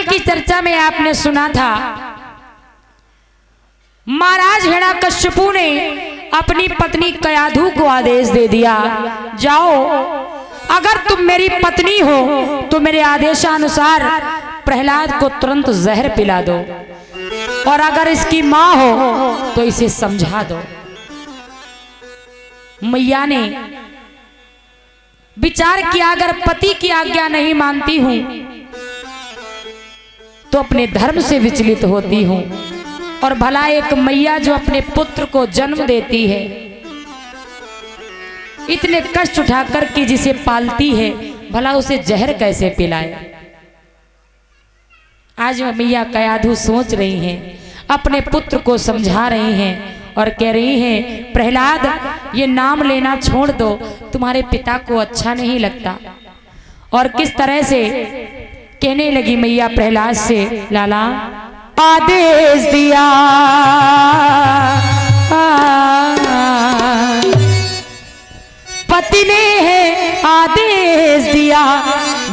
कल की चर्चा में आपने सुना था महाराज हिरण्यकश्यपु ने अपनी पत्नी कयाधु को आदेश दे दिया, जाओ अगर तुम मेरी पत्नी हो तो मेरे आदेशानुसार प्रहलाद को तुरंत जहर पिला दो, और अगर इसकी मां हो तो इसे समझा दो। मैया ने विचार किया, अगर पति की आज्ञा नहीं मानती हूं तो अपने धर्म से विचलित होती हूं, और भला एक मैया जो अपने पुत्र को जन्म देती है, इतने कष्ट उठाकर के जिसे पालती है, भला उसे जहर कैसे पिलाए। आज मैया कयाधु सोच रही हैं, अपने पुत्र को समझा रही हैं और कह रही हैं, प्रहलाद ये नाम लेना छोड़ दो, तुम्हारे पिता को अच्छा नहीं लगता। और किस तरह से कहने लगी मैया प्रहलाद से, लाला आदेश दिया पति ने है आदेश दिया,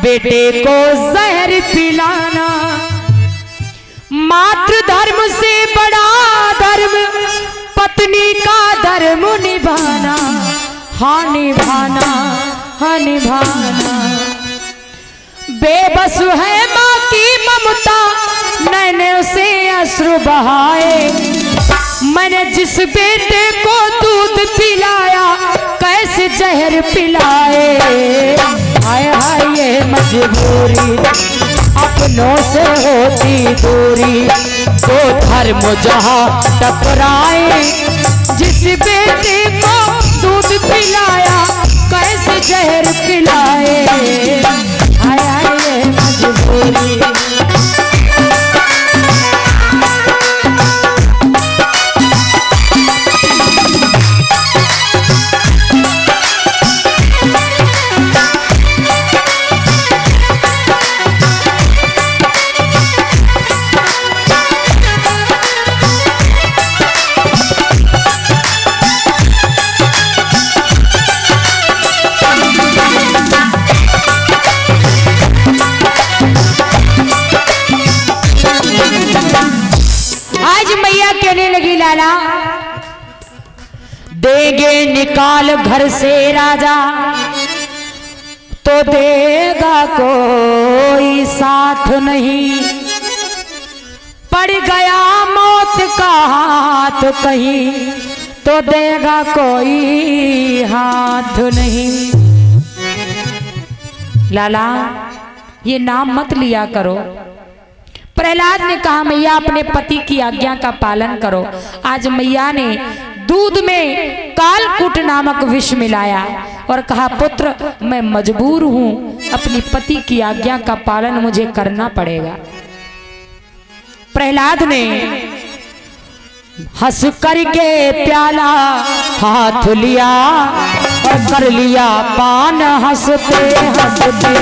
बेटे को जहर पिलाना, मातृ धर्म से बड़ा धर्म पत्नी का धर्म निभाना, हाँ निभाना, हाँ निभाना। बेबस है माँ की ममता, नैनों से अश्रु बहाए, मैंने जिस बेटे को दूध पिलाया कैसे जहर पिलाए। हाय हाय ये मजबूरी, अपनों से होती दूरी, तो धर्म जहाँ टकराए, जिस बेटे को दूध पिलाया कैसे जहर पिलाए। हाय हाय ये मजबूरी। लाला देंगे निकाल घर से राजा, तो देगा कोई साथ नहीं, पड़ गया मौत का हाथ कहीं, तो देगा कोई हाथ नहीं। लाला ये नाम मत लिया करो। प्रहलाद ने कहा, मैया अपने पति की आज्ञा का पालन करो। आज मैया ने दूध में कालकूट नामक विष मिलाया और कहा, पुत्र मैं मजबूर हूं, अपनी पति की आज्ञा का पालन मुझे करना पड़ेगा। प्रहलाद ने हंस करके प्याला हाथ लिया और कर लिया पान हंसते हंसते।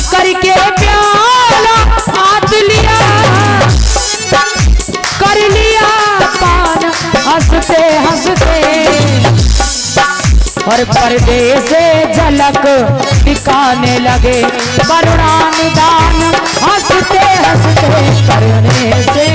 करके प्याला हाथ लिया, कर लिया पान हंसते हंसते, और पर्दे से झलक दिखाने लगे करुणा निदान, हंसते हंसते करने से।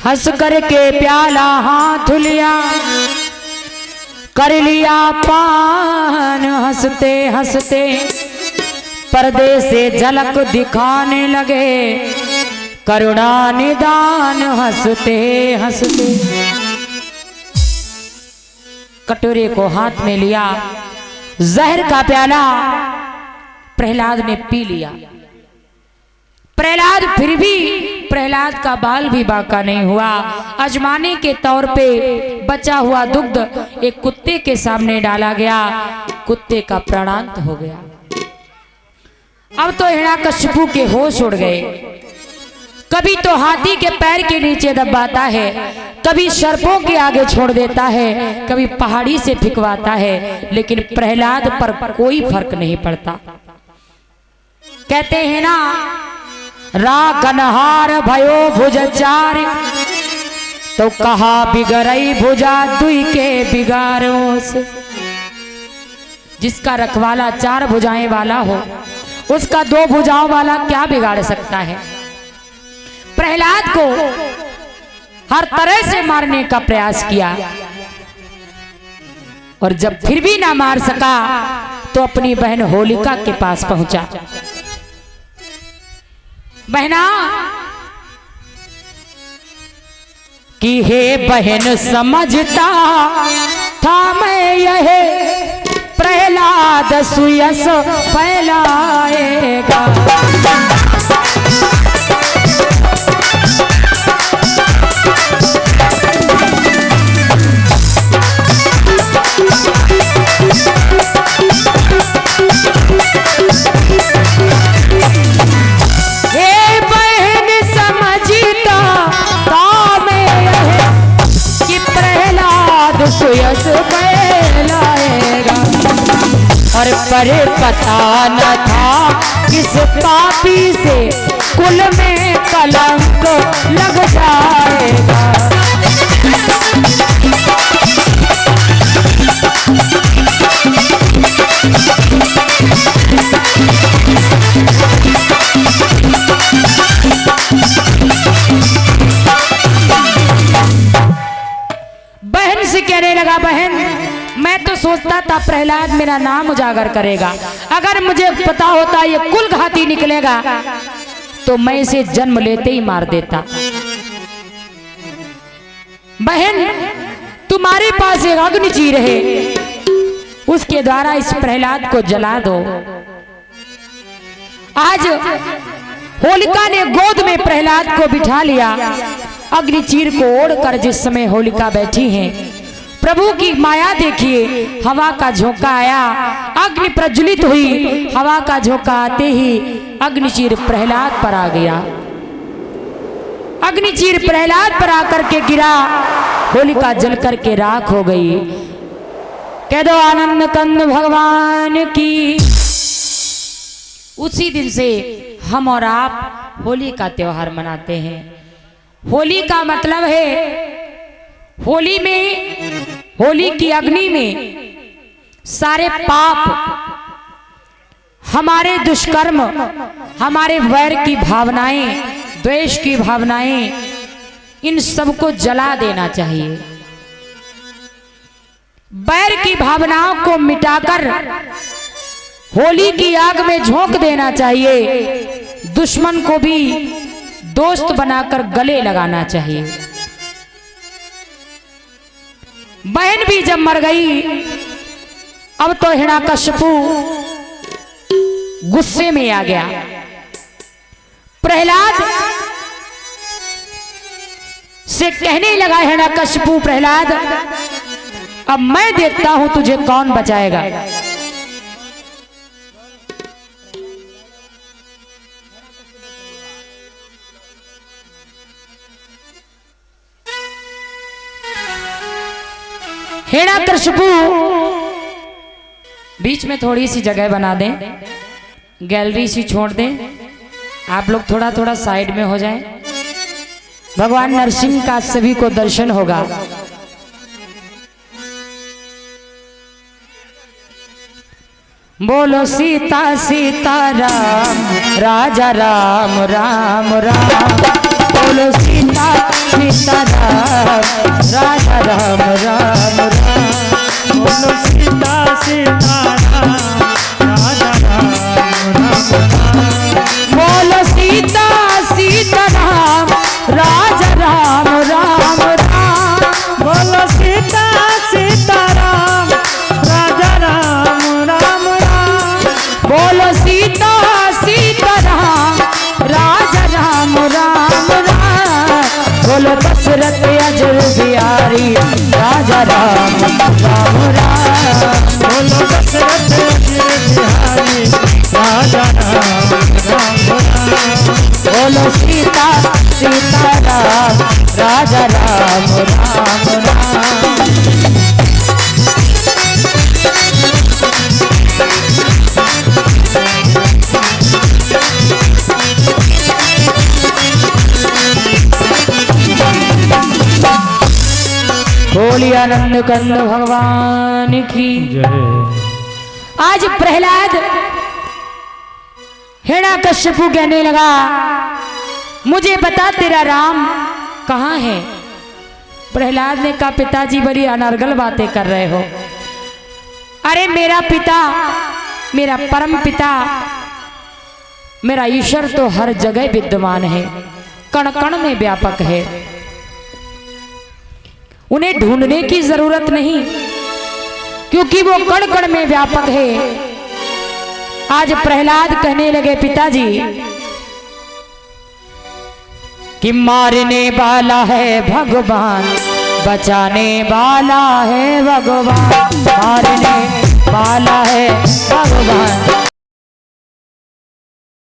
हंस करके प्याला हाथ लिया, कर लिया पान हंसते हंसते, पर्दे से झलक दिखाने लगे करुणा निदान, हंसते हंसते। कटोरे को हाथ में लिया, जहर का प्याला प्रहलाद ने पी लिया। प्रहलाद फिर भी, प्रहलाद का बाल भी बांका नहीं हुआ। अजमाने के तौर पे बचा हुआ दुग्ध एक कुत्ते के सामने डाला गया, कुत्ते का प्राणांत हो गया। अब तो हिरण्यकशिपु के होश उड़ गए। कभी तो हाथी के पैर के नीचे दबाता है, कभी सर्पों के आगे छोड़ देता है, कभी पहाड़ी से फिकवाता है, लेकिन प्रहलाद पर कोई फर्क नहीं पड़ता। कहते हैं ना, राखनहार भयो भुज चार, तो कहा बिगड़ई भुजा दुई के बिगाड़ों से। जिसका रखवाला 4 भुजाएं वाला हो, उसका 2 भुजाओं वाला क्या बिगाड़ सकता है। प्रहलाद को हर तरह से मारने का प्रयास किया, और जब फिर भी ना मार सका तो अपनी बहन होलिका के पास पहुंचा। बहना कि हे बहन समझता था मैं यह प्रहलाद सुयस फैलाएगा। सुयस फैलाएगा, और पर पता न था किस पापी से कुल में कलंक लग जाएगा। बहन से कहने लगा, बहन मैं तो सोचता था प्रहलाद मेरा नाम उजागर करेगा, अगर मुझे पता होता ये कुल घाती निकलेगा तो मैं इसे जन्म लेते ही मार देता। बहन तुम्हारे पास एक अग्नि चीर है, उसके द्वारा इस प्रहलाद को जला दो। आज होलिका ने गोद में प्रहलाद को बिठा लिया। अग्नि चीर को ओढ़कर जिस समय होलिका बैठी हैं, प्रभु की माया देखिए, हवा का झोंका आया, अग्नि प्रज्वलित हुई, हवा का झोंका आते ही अग्निचीर प्रहलाद पर आ गया। अग्निचीर प्रहलाद पर आकर के गिरा, होलिका जल करके राख हो गई। कह दो आनंद कंद भगवान की। उसी दिन से हम और आप होली का त्योहार मनाते हैं। होली का मतलब है, होली में, होली की अग्नि में सारे पाप, हमारे दुष्कर्म, हमारे वैर की भावनाएं, द्वेष की भावनाएं, इन सबको जला देना चाहिए। वैर की भावनाओं को मिटाकर होली की आग में झोंक देना चाहिए। दुश्मन को भी दोस्त बनाकर गले लगाना चाहिए। बहन भी जब मर गई, अब तो हिरण्यकशिपु गुस्से में आ गया। प्रहलाद से कहने लगा, हिरण्यकशिपु प्रहलाद अब मैं देखता हूं तुझे कौन बचाएगा। हिरण्यकशिपु बीच में थोड़ी सी जगह बना दें, गैलरी सी छोड़ दें, आप लोग थोड़ा थोड़ा साइड में हो जाएं। भगवान नरसिंह का सभी को दर्शन होगा। बोलो सीता सीता राम, राजा राम राम राम। बोलो सीता सीता राम, राजा राम राम राम। बोलो सीता सीता राम, राजा राम राम राम। बोलो सीता सीता राम, राजा राम राम राम। बोलो सीता सीता राम, राजा राम राम राम। बोलो सीता सीता राम, राजा राम राम राम। बोलो दशरथ अजर बिहारी, राजा राम राम राम। बोलो दशरथ बिहारी, राजा राजा राम राम राम। बोलो सीता सीताराम राजा राम राम राम। बोलिए आनंद कंद भगवान की जय। आज प्रहलाद हिरण्यकश्यपु कहने लगा, मुझे बता तेरा राम कहाँ है। प्रहलाद ने कहा, पिताजी बड़ी अनर्गल बातें कर रहे हो। अरे मेरा पिता, मेरा परम पिता, मेरा ईश्वर तो हर जगह विद्यमान है, कण कण में व्यापक है, उन्हें ढूंढने की जरूरत नहीं, क्योंकि वो कण कण में व्यापक है। आज प्रहलाद कहने लगे, पिताजी कि मारने वाला है भगवान, बचाने वाला है भगवान, मारने